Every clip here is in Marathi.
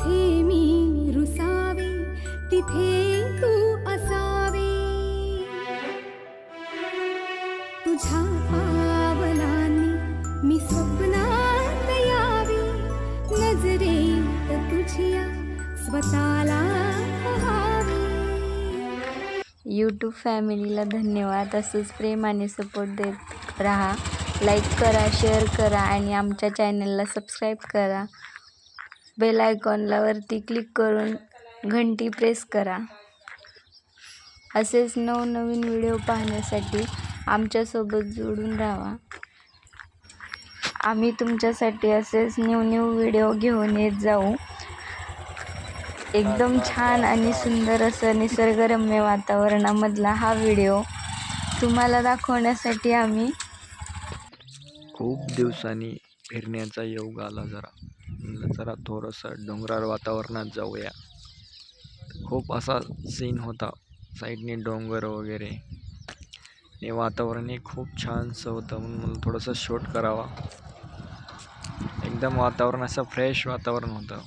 जिथे मी रुसावे तिथे तू असावे, तुझ्या पावलांनी मी स्वप्नात यावे, नजरेत तुझ्या स्वतःला पहावे. यूट्यूब फॅमिलीला धन्यवाद. असंच प्रेम आणि सपोर्ट देत राहा. लाईक करा, शेअर करा आणि आमच्या चॅनलला सबस्क्राईब करा. बेल आयकॉनला वरती क्लिक करून घंटी प्रेस करा. असेच नवनवीन व्हिडिओ पाहण्यासाठी आमच्यासोबत जोडून राहा. आम्ही तुमच्यासाठी असेच न्यू व्हिडिओ घेऊन येत जाऊ. एकदम छान आणि सुंदर असं निसर्गरम्य वातावरणामधला हा व्हिडिओ तुम्हाला दाखवण्यासाठी आम्ही खूप दिवसांनी फिरण्याचा योग आला. जरा थोडंसं डोंगराळ वातावरणात जाऊया. खूप असा सीन होता, साईडने डोंगर वगैरे. हे वातावरणही खूप छानसं होतं म्हणून मला थोडंसं शूट करावा. एकदम वातावरण असं फ्रेश वातावरण होतं.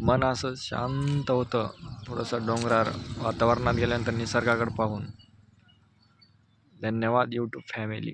मन असं शांत होतं थोडंसं डोंगराळ वातावरणात गेल्यानंतर निसर्गाकडे पाहून. धन्यवाद यूट्यूब फॅमिली.